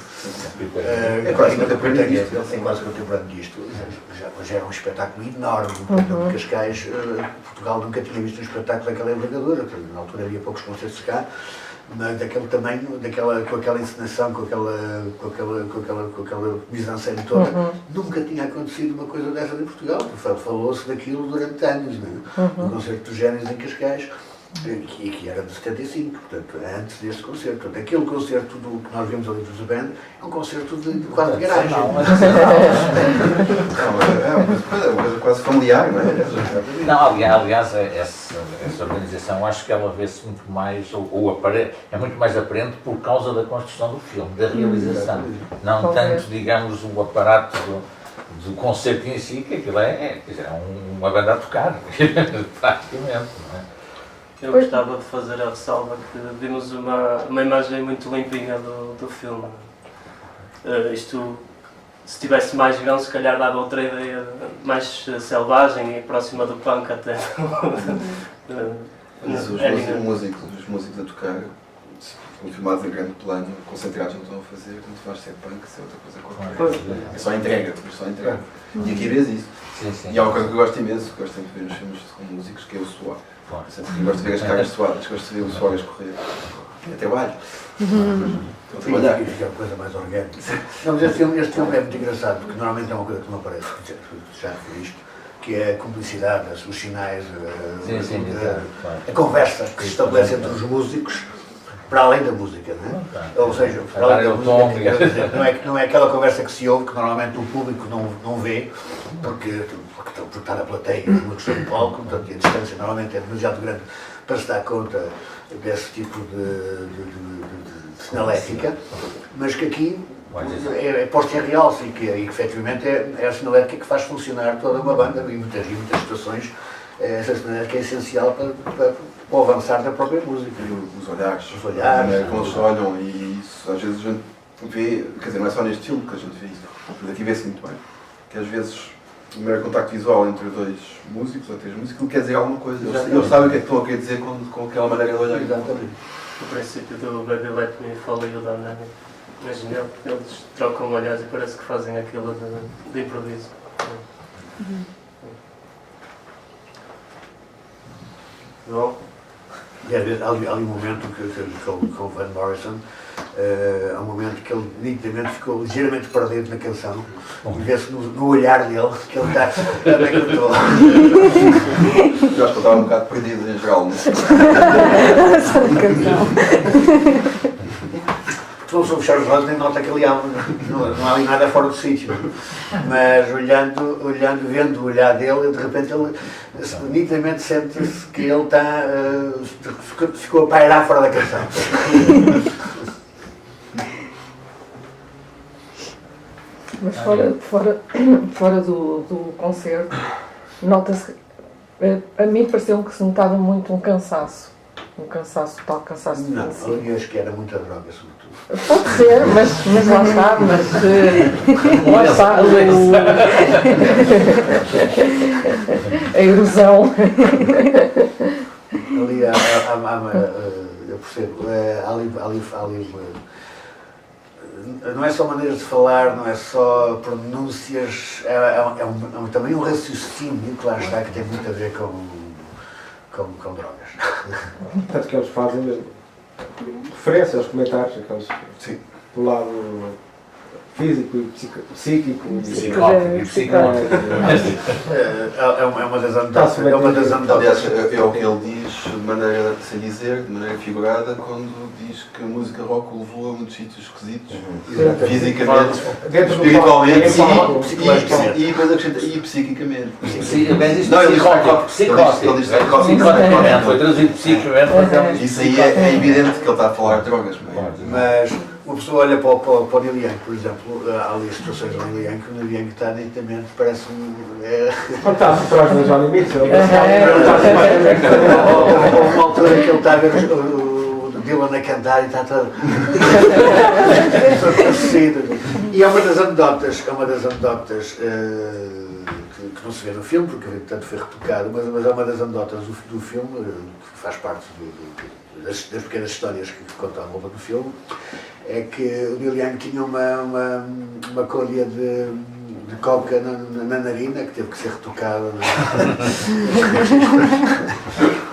É quase contemporâneo disto. É quase contemporâneo disto. Já era um espetáculo enorme. Em Cascais, Portugal nunca tinha visto um espetáculo daquela envergadura. Na altura havia poucos concertos cá, mas daquele tamanho, com aquela encenação, com aquela mise-en-scène toda, nunca tinha acontecido uma coisa dessas em Portugal. Falou-se daquilo durante anos, no concerto dos Genesis em Cascais, que era de 75, portanto, antes deste concerto. Portanto, aquele concerto que nós vimos ali do The Band é um concerto de quase de garagem. É uma coisa quase familiar, não é? Não, aliás, essa organização, acho que ela vê-se muito mais, é muito mais aparente por causa da construção do filme, da realização. Não tanto, digamos, o aparato do concerto em si, que aquilo é uma banda a tocar, praticamente, não é? Eu gostava de fazer a ressalva que vimos uma imagem muito limpinha do filme. Isto, se tivesse mais grão, se calhar dava outra ideia mais selvagem e próxima do punk até. Mas os músicos a tocar, são filmados em grande plano, concentrados no que estão a fazer, tanto faz ser punk, se é outra coisa qualquer. É só entrega. E aqui vês isso. Sim. E há uma coisa que eu gosto imenso, que gosto sempre de ver nos filmes com músicos, que é o suor. Eu gosto de ver as caras suadas, gosto de ver o suor a escorrer. É trabalho. Estou a trabalhar. Fica uma coisa mais orgânica. Não, mas este filme é muito engraçado, porque normalmente é uma coisa que não aparece, já foi isto, que é a cumplicidade, os sinais, a conversa que se estabelece entre os músicos, para além da música, não é? Ou seja, para além da música, não é aquela conversa que se ouve, que normalmente o público não vê, porque está na plateia e uma questão de palco, portanto, a distância normalmente é demasiado grande para se dar conta desse tipo de sinalética, mas que aqui é posto em realce e que efetivamente é a sinalética que faz funcionar toda uma banda e muitas situações. Essa sinalética é essencial para o avançar da própria música. E os olhares, a maneira como eles olham, e isso às vezes a gente vê, quer dizer, não é só neste filme que a gente vê isso, mas aqui vê-se muito bem, que às vezes o primeiro contacto visual entre dois músicos ou três músicos quer dizer alguma coisa, eles sabem o que é que estão a querer dizer com aquela maneira de olhar. Exatamente. O princípio do Baby Let Me Fall e o Dynamic é genial, porque eles trocam olhares e parece que fazem aquilo de improviso. Bom. E às vezes há ali um momento com o Van Morrison, há um momento que ele nitidamente ficou ligeiramente perdido na canção, e vê-se no olhar dele que ele está bem que eu estou. Eu acho que eu estava um bocado perdido em geral, Só na canção. Se não sou fechar os olhos, nem nota que ali não há ali nada fora do sítio. Mas vendo o olhar dele, de repente ele nitidamente sente-se que ele ficou a pairar fora da canção. Mas fora do concerto, nota-se, a mim pareceu-me que se notava muito um cansaço. Um cansaço, total cansaço Não, defensivo. ali acho que era muita droga, sobretudo. Pode ser, mas lá está, lá está a erosão. Ali eu percebo, não é só maneiras de falar, não é só pronúncias, também um raciocínio que lá está, que tem muito a ver com drogas. Tanto que eles fazem mesmo referência aos comentários, aqueles Sim. do lado físico e psíquico. Psicótico e psicótico. É uma das anedotas. Aliás, é o que ele diz de maneira, sem dizer, de maneira figurada, quando diz que a música rock o levou a muitos sítios esquisitos, fisicamente, Dentro do espiritualmente psicologicamente. e depois acrescenta, e psiquicamente. Não, ele diz psicótico. Ele diz psicótico. Foi traduzido psicicamente. Isso aí é evidente que ele está a falar de drogas. Mas uma pessoa olha para o Neil Young, por exemplo, há ali situações do Neil Young que o Neil Young está nitidamente, parece-me... Quando está por trás da Johnny Mitchell, Houve uma altura que ele está a ver o Dylan a cantar e está todo parecido. E é uma das anedotas que não se vê no filme, porque tanto foi retocado, mas é uma das anedotas do filme, que faz parte das pequenas histórias que contam à volta do filme, é que o Neil Young tinha uma colha de coca na narina, que teve que ser retocada.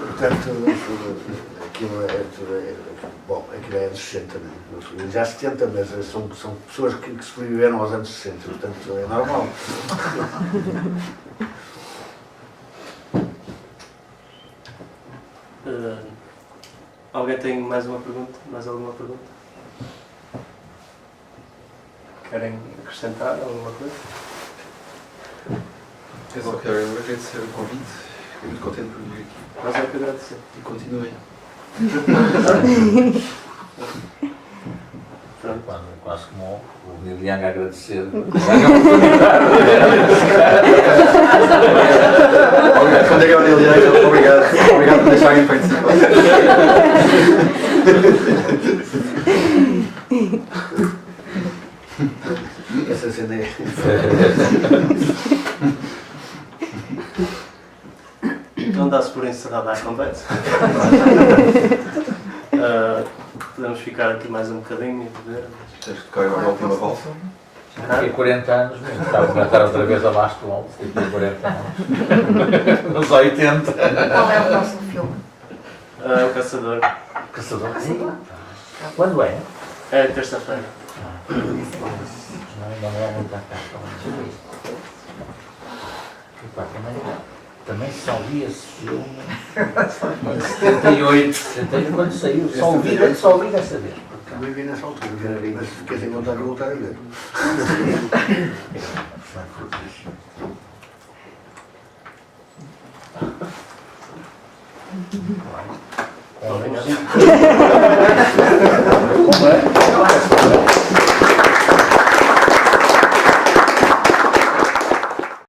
Portanto, aquilo é dos 60, não é? Já 70, mas são pessoas que sobreviveram aos anos 60, portanto é normal. Alguém tem mais uma pergunta? Mais alguma pergunta? Querem acrescentar alguma coisa? Eu só quero agradecer o convite. Fiquei muito contente por vir aqui. Nós é que agradecer. E continuem. Quase como o Neil Young a agradecer. Quando é que é o Neil Young? Obrigado por deixarem participar. Essa cena é... Então dá-se por encerrada a conversa. Podemos ficar aqui mais um bocadinho e beber. Tens que tocar agora a última volta. Daqui a 40 anos mesmo. Estava a comentar outra vez a Mastodon. Daqui a 40 anos. Nos 80. Qual é o próximo filme? O Caçador. Caçador? Quando é? É terça-feira. Não é muito a cá. Também só vi esse filme em 78, 71, quando saiu. Só ouvi dessa vez. Também vi nessa altura, mas fiquei sem vontade de voltar a ver. Obrigado.